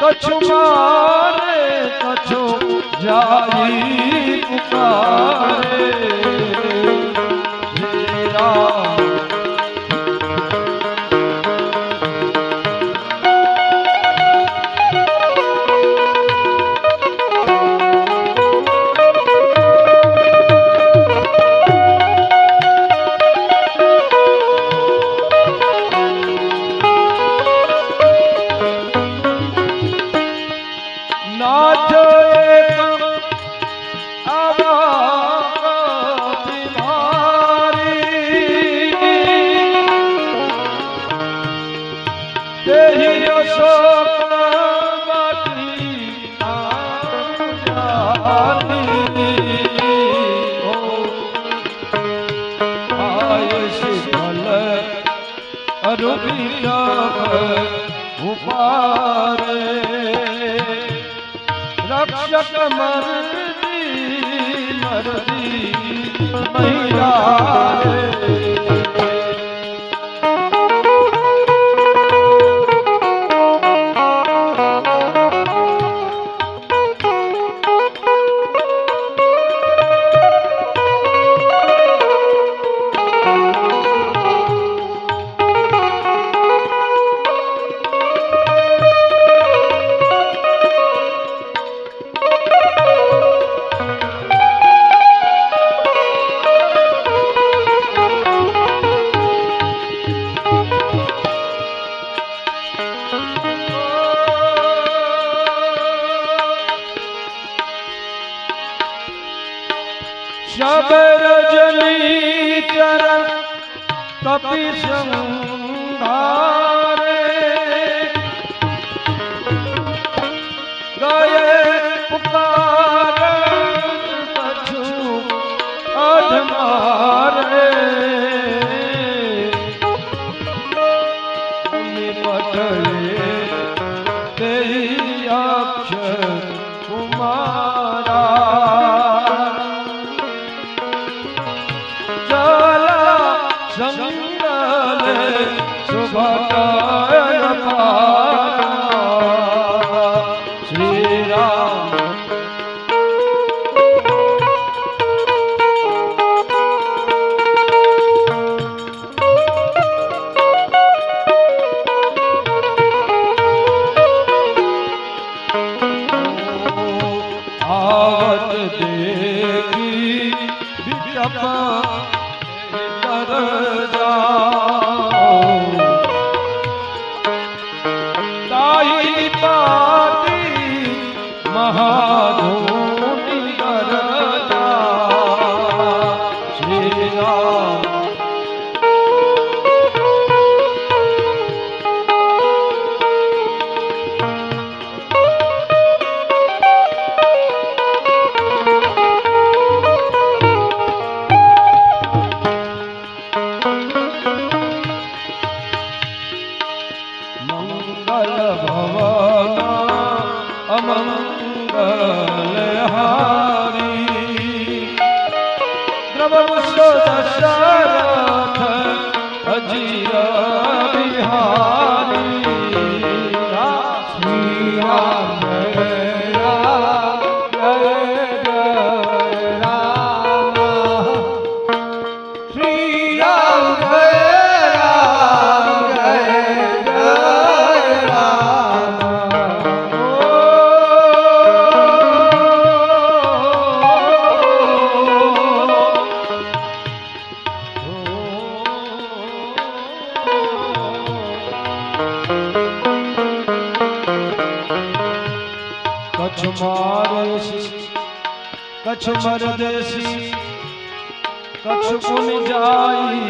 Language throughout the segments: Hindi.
कछु मारे कछु जाई पुकारे रक्षक मरदी मरदी मैया शब रजनी चरण કપી સંધારે ગયે પુકાર કછું અધમારે પટલે તેરી અક્ષર કુમારા ચલા સંગલે સુભટાય શ્રી રામ कछ मरदेसी कछ पुन जाई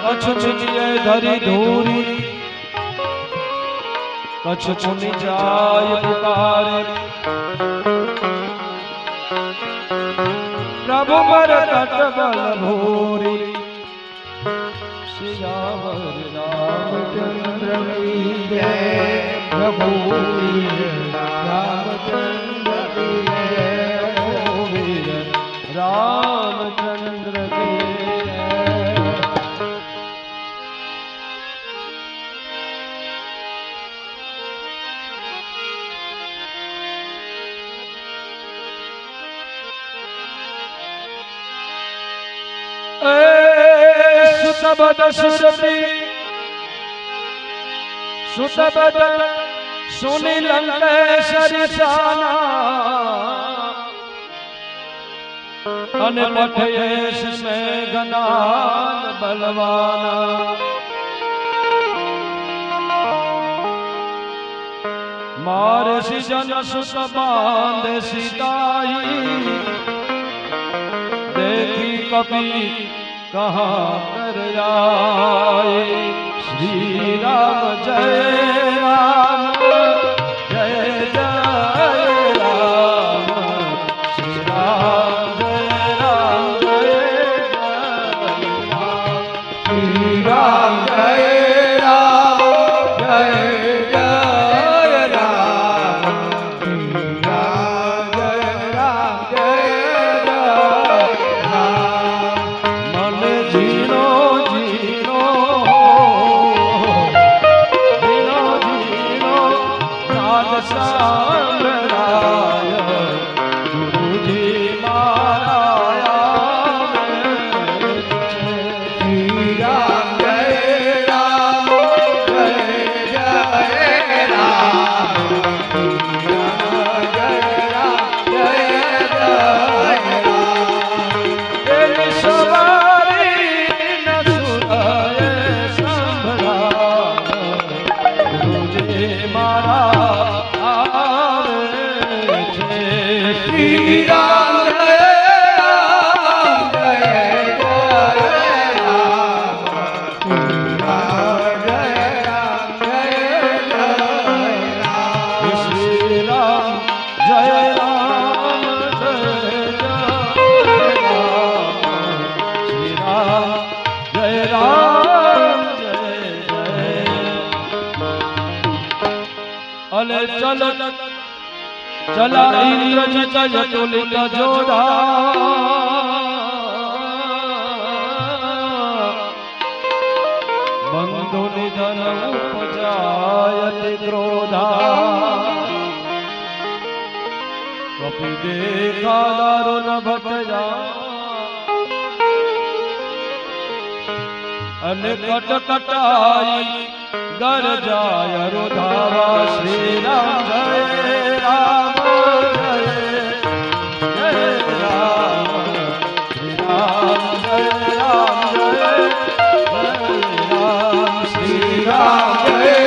कछ चिजिए धरी धूरी कछ पुन जाय पुकारे प्रभु पर कट बल भूरी सियावर रामचंद्र की जय प्रभु रामचंद्र की जय वीर रामचंद्र की सुतबद सुसती सुतबद सुनी लंकेश्वरी साना अन पठयेश में गनान बलवाना मार सिजन सुत बांध सीताई देखी कपि कहाँ कर आए श्री राम जय राम जय जय राम श्री राम जय राम श्री राम जय राम जय जय राम श्री राम जय राम जय जीनो जीनो जीनो अले चल चला इंद्रजित यतुलित जोधा बंधु निधन उपजायति क्रोधा कपि देखा दारुण भटजा अने कटकटाई गरजाय रुधावा श्री राम जय राम जय राम श्री राम जय राम जय राम श्री राम जय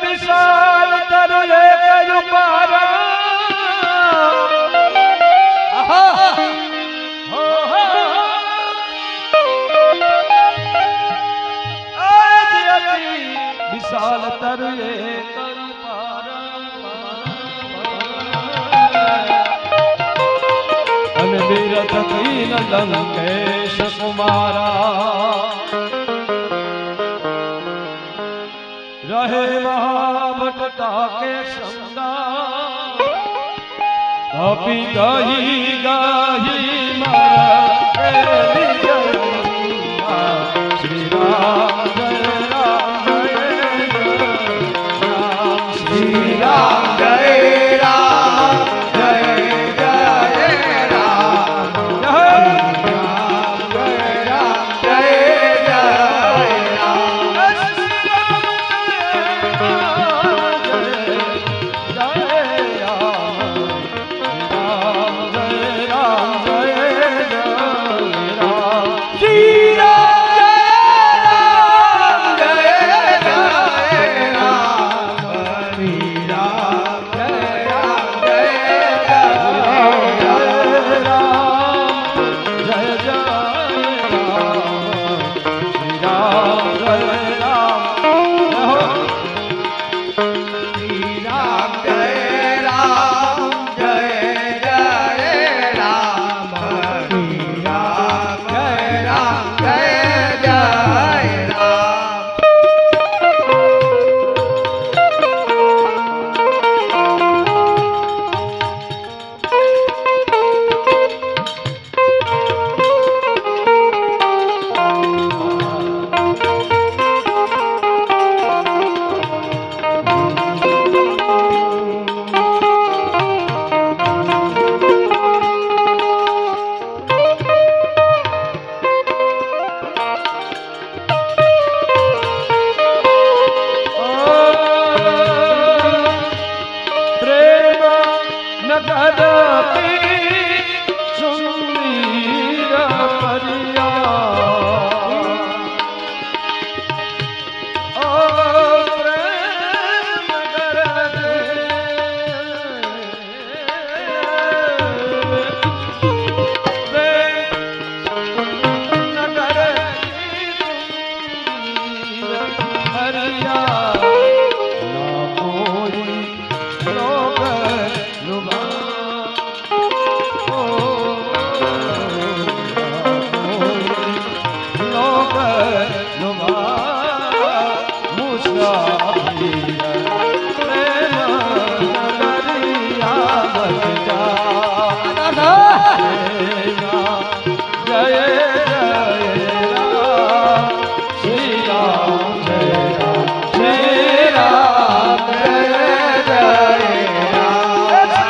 विशाल तरु एक पार विशाल तरु एक पार अनविरत कीन लंकेश कुमारा रहे महाभटता के संगा कपि गही गही श्री राम जय राम जय राम श्री राम जय राम जय जय राम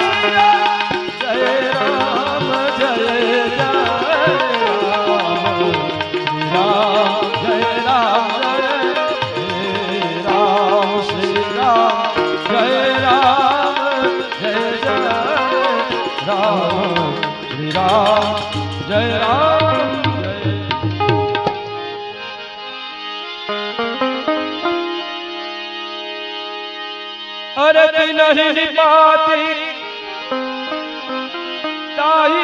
राम जय राम जय जय अरे नहीं निपाती ताई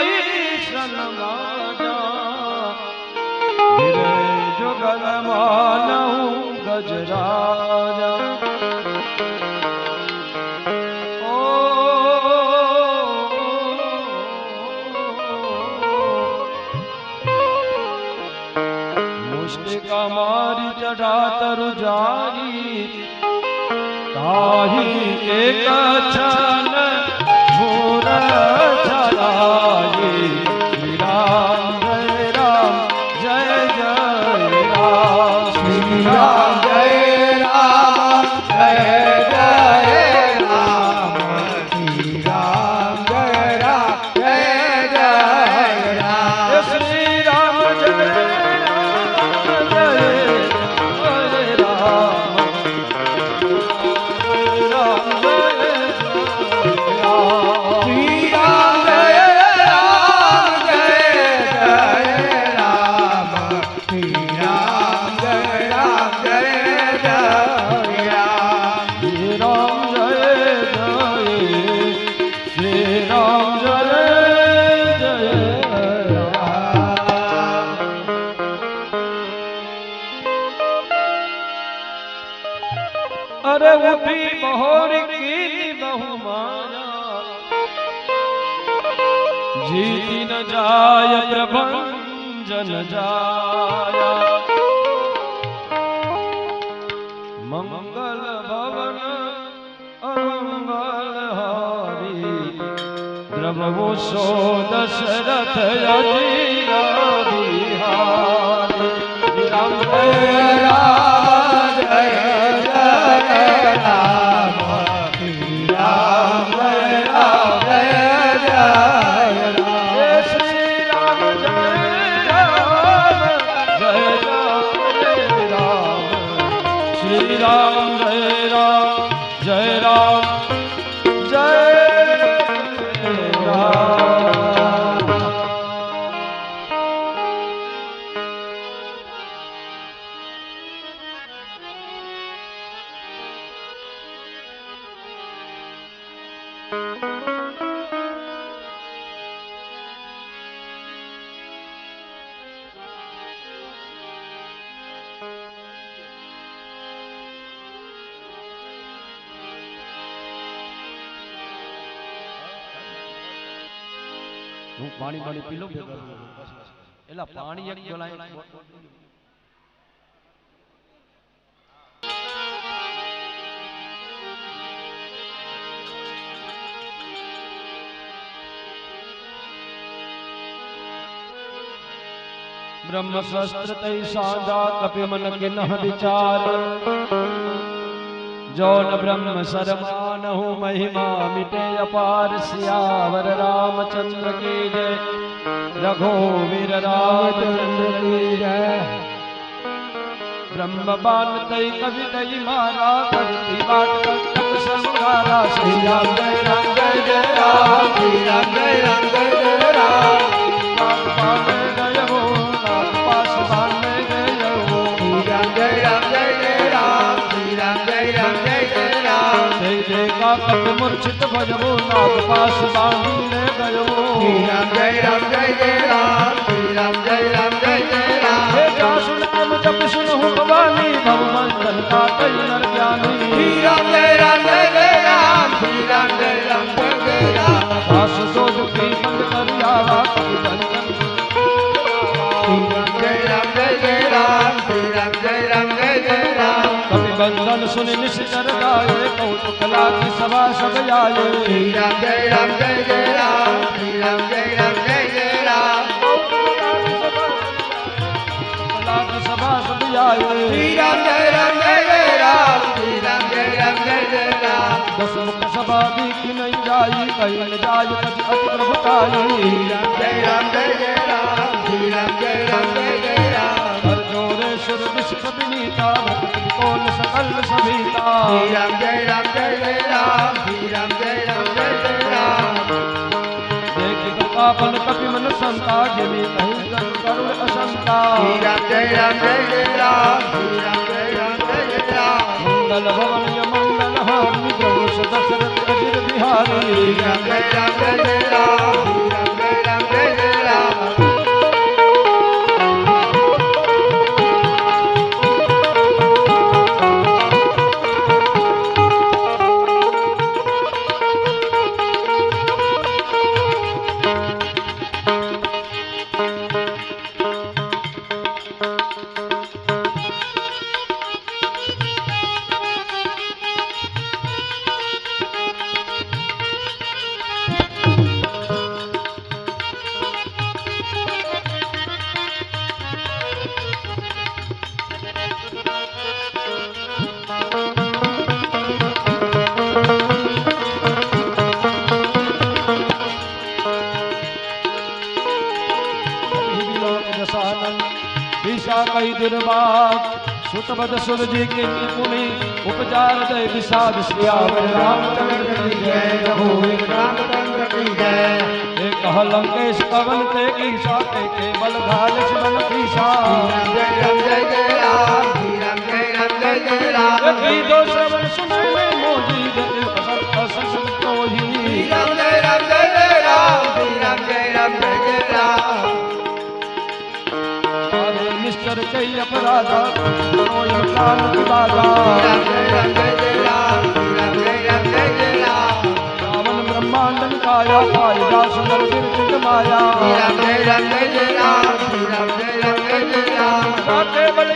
सनमाजा गिरे जुगल मानहु गजराजा मुष्टिका मारी चढ़ा तरु जारी ताही एक छन भूर छलाई श्री राम जय जय राम श्री राम जय राम जय जय राम श्री राम जय राम श्री राम जय अरे उठी बहोरी की बहु माया जीती न जाय प्रभंजन जाया मंगल भवन अमंगल हारी द्रवो सो दशरथ अजीरा बिहारी राम जय राम जय राम श्री राम जय राम जय जय राम श्री राम जय राम जय राम श्री राम जय राम जय राम जय राम। હું પાણી પી લઉં એલા પાણી એક ગલાય ब्रह्म शस्त्र तै साजा कपि मन किन्ह विचार जौन ब्रह्म सरमानहु महिमा मिटे अपार सियावर रामचंद्र की जय रघुवीर रामचंद्र की जय ब्रह्म बान तै कवि तै मारा करती बाट तक संगारा श्री राम जय राम श्री राम जय राम जय राम बान गय हो नाथ पास बान गय हो श्री राम जय राम जय राम श्री राम जय राम जय राम जय जय का कप मूर्छित भजबो नाथ पास बांधी ले गयो श्री राम जय राम जय राम श्री राम जय राम हे जा सुन तुम जप सुनहु भवानी भवमंडल का कई नर ज्ञानी श्री राम जय राम श्री राम जय राम पास सो दुखी बंद कर आवा कपि बंधन श्री राम जय राम श्री राम जय राम कपि बंधन सुन निश्चर गाये कौतुक लागी सभा सब आये श्री राम जय राम श्री राम जय राम लागी सभा सब आये श्री राम जय राम श्री राम जय राम दस मुख सभा दीख नहीं जाई कहीं न जाय तज अति प्रभुताई श्री राम जय राम श्री राम जय राम हर जोरे सुर विश्व विनीता भक्ति कोल सकल सभीता श्री राम जय राम श्री राम जय राम देखि कृपापन कपि मन संता जिमि कहीं करुण असंता श्री राम जय राम श्री राम जय राम मंगल भवन मंगल हारि द्रौष दशरथ अजिर बिहारी राम जय राम, राम जय राम। कई दिन बाद सुतपद सुर जी के मुनि उपजार दय विषाद श्रियावर रामचंद्र की जय, रघुवीर रामचंद्र की जय। एक लंकेश पवन ते ईशा के केवल घाल शिवन ईशा राम जय राम, राम जय राम। की दो श्रवण सुने में मोजी जय असत तो ही राम जय राम, राम जय राम। निश्चर के अपराधा प्राण बाधा राम जय राम, राम जय राम। रावण ब्रह्मांडन काया आया सुंदर गिर माया राम जय राम, राम जय राम। जाके बल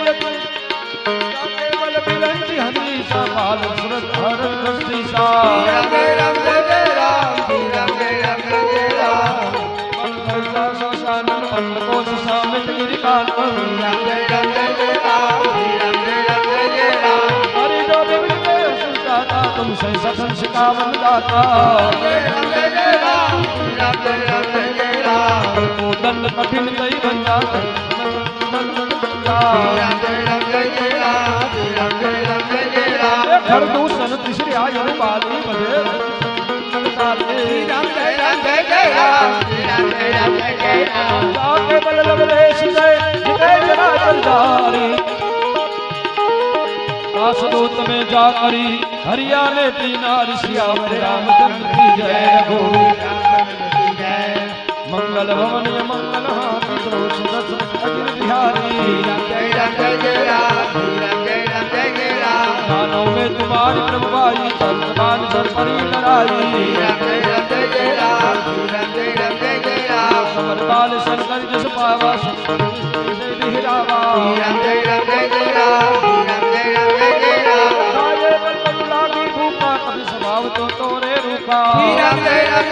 बिरंजी हनीसा बाल सुरत हर दस्तीसा राम जय राम, राम जय राम। शानन पंड को सामित गिरिकान राम जय राम, राम जय राम। हरि जो बिगड़े सुनता तुमसे सखन शिकावन दाता राम जय राम, राम जय राम। को दंड कठिन कई बंजा राम जय राम, राम जय राम। खरदूषण तीसरी आयु बाली बजे राम जय राम, राम जय राम। जाके बल लवलेश जिते जरा जलधारी काशदूत में जा करी हरियाणे तीना ऋषियावर रामचंद्र की जय रघुवीर रामचंद्र की जय। मंगल भवन मंगल हाथी द्रौष दशरथ अजिर बिहारी राम जय राम, राम जय राम। दानव में तुम्हारी प्रभुभाई चंद्रबान सर परी लड़ाई राम जय राम, राम जय राम। समर बाल शंकर जस पावा से बिहरावा राम जय राम, राम जय राम। काये बल बल लागी भूखा कभी स्वभाव तो तोरे रूपा राम जय राम,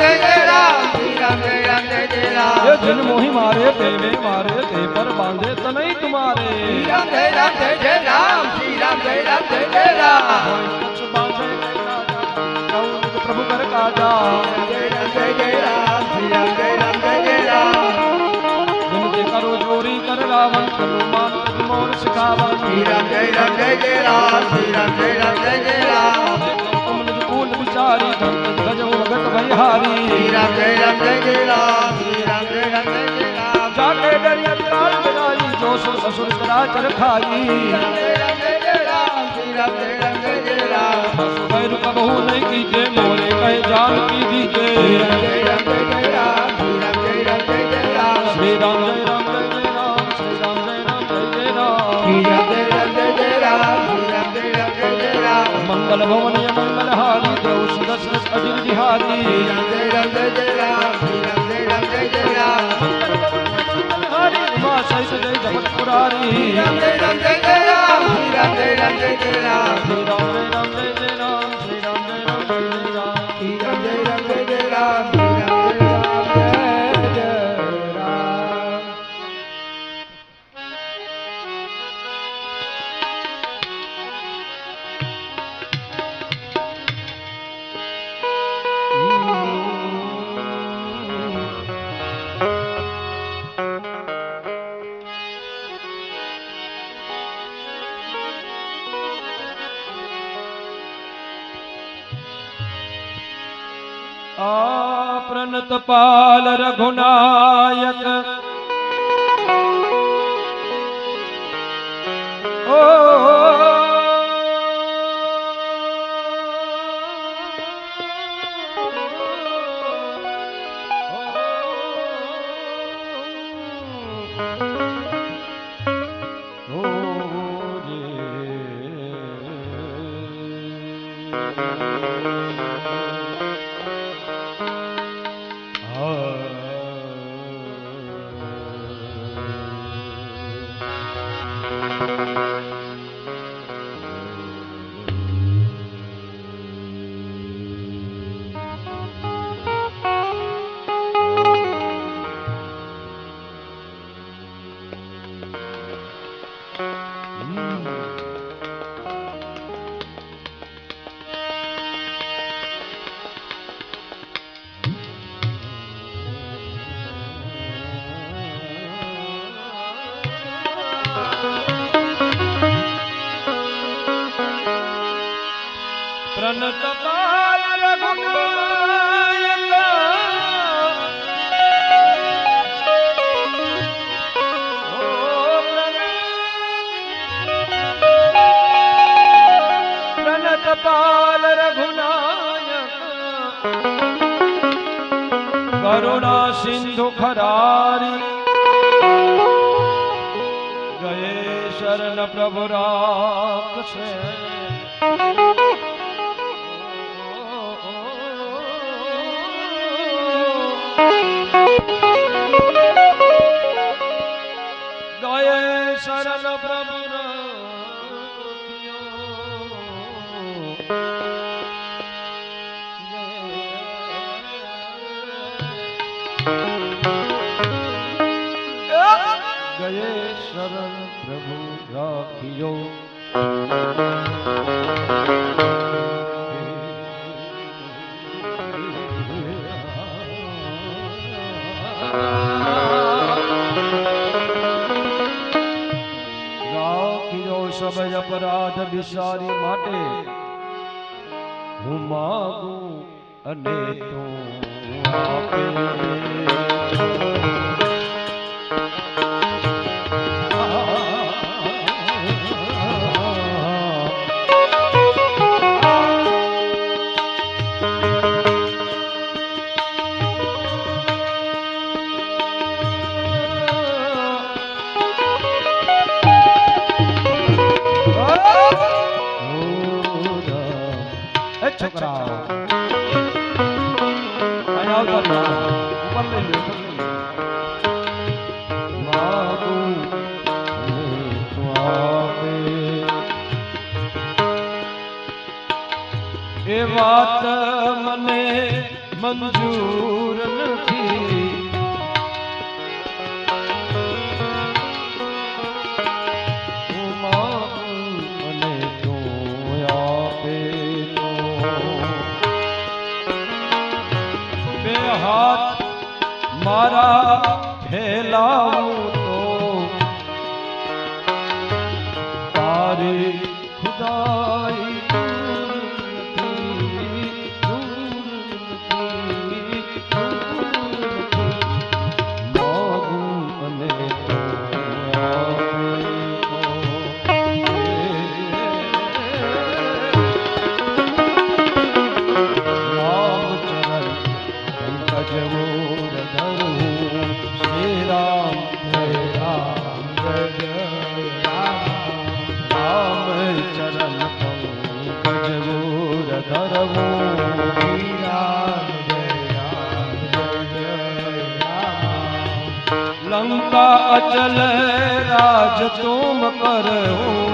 राम जय राम। ये जिन मोहि मारे ते में मारे ते पर बांधे तनई तुम्हारे राम जय राम, राम जय राम। कुछ बांधे कई राजा कौन प्रभु कर काजा जय राम, राम जय राम। जिनके करो जोरी कर रावण हनुमान मोर सिखावन राम जय राम, राम जय राम। तुम निज कूल विचारी धन गजो भगत भयहारी राम जय राम, राम जय राम। जाके डरिया काल बिनाई जो सुर ससुर चराचर खाई राम जय राम। पैर कबहू नहीं कीजे मोरे कहे जान की दीजे जय राम, राम जय राम। श्री राम जय राम जय जय राम श्री राम जय राम जय जय राम जय राम। मंगल भवन मंगल हारी द्रौष दशरथ अजिर बिहारी जय राम, जय राम। मंगल हारी उमा सहित जय जगत पुरारी राम जय राम, जय राम। जय राम, जय राम। श्री राम जय राम जय जय राम श्री राम जय राम जय जय राम जय राम, जय राम। जय राम। प्रणत पाल रघुनायक ओ प्रणतपाल रघुनायक प्रणतपाल रघुनायक करुणा सिंधु खरारी गए शरण प्रभु राख से गए शरण प्रभु गए शरण प्रभु राखियो सब अपराध विसारी माटे हूँ मागू अने तू आपे છોકરાઓ અહીંયા આવતા ઉપર લઈ લો માગું એ વાત મને મંજૂર નથી हाथ मारा फैलाऊं तो तारी खुदाई लंका अचल राज तुम करो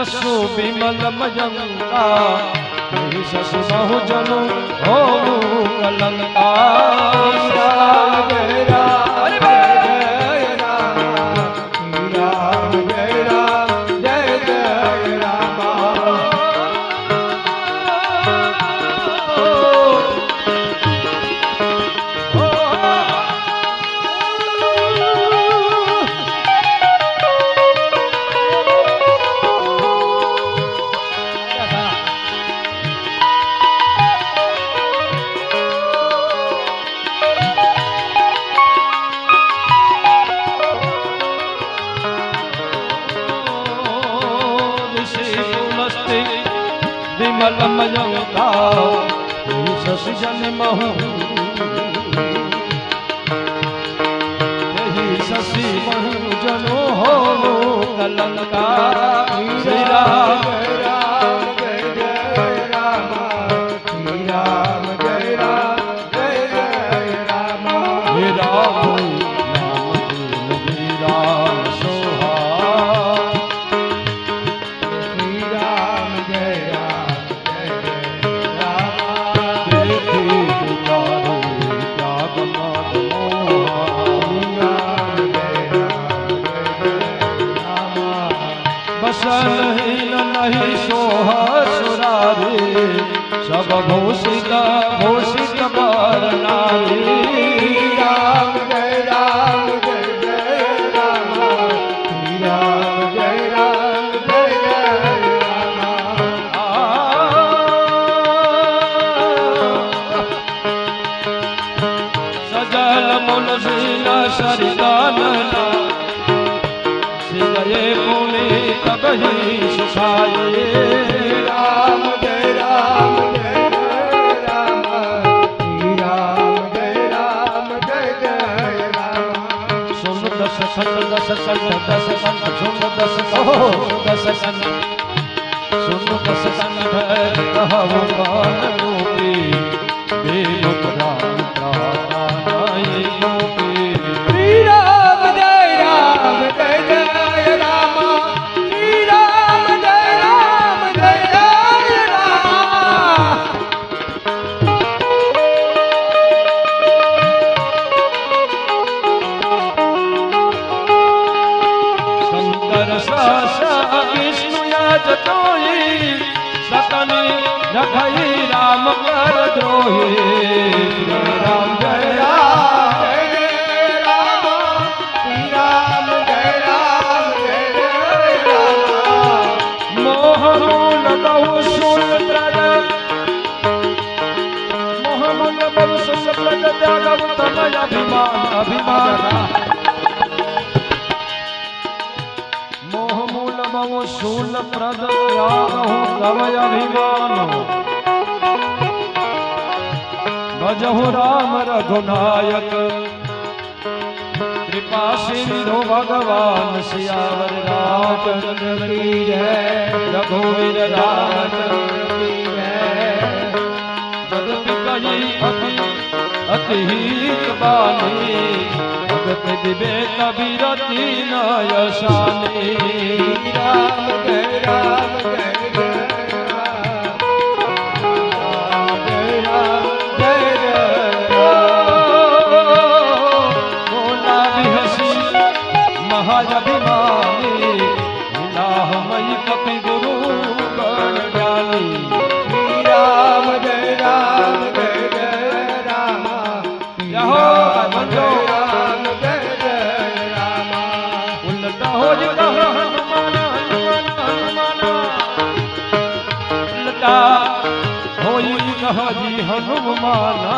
जसु विमल मयंका शशि बहु जनु हो कलंका राम जय राम जय राम राम जय राम जय जय राम विमल मयंका शशि जन महु शशि महु जनो हो कलंका श्री राम जय जय राम श्री राम जय जय राम हे राम राम सोहा श्री राम जय राम देखी पुकारो त्याग मद मोहा बसनहीन नहीं सोह सुरारी सब भूषित भूषित बर नारी राम जय राम जय जय राम श्री राम जय राम सजल मुन शील सरिदान गए पुणे तब ही सुखाए राम जय राम जय जय राम श्री राम जय जय राम सुन दस खंड दस खंड दस खंड सुन दस कहो दस खंड सुन दस खंड कहु कान रूपी देव राम प्राणाए गोपी श्री राम जय जय राम श्री राम जय जय राम शंकर सासा विष्णु याज तोई सकनि रखई राम कर द्रोही श्री राम जय राम जय राम श्री राम जय जय राम मोह मूल बहु शूल प्रद मोह मूल बहु शूल प्रद त्याग उत्तम अभिमान अभिमान मोह मूल बहु शूल प्रद त्याग उत्तम अभिमान भजहु राम रघुनायक कृपा सिंधु भगवान सियावर रामचंद्र की जय रघुवीर रामचंद्र की जय जगत कही अति हित बानी भगत विवेक विरति नयसानी राम जय राम जय महाजभिमानी इलाहमयी कपि गुरु गण ज्ञानी श्री राम जय राम यहो बंदो राम जय राम उल्टा हो जिता हनुमान हनुमान हनुमान उल्टा होई कह जी हनुमाना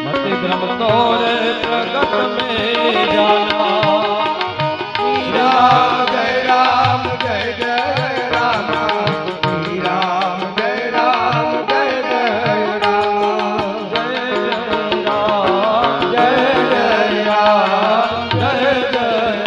मते ब्रह्म तोरे प्रगट में जाना राम जय राम श्री राम जय राम जय राम जय राम जय राम जय राम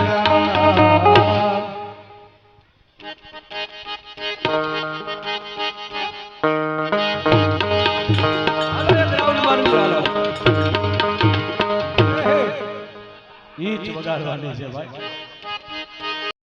ઈચ વગાડવાની છે ભાઈ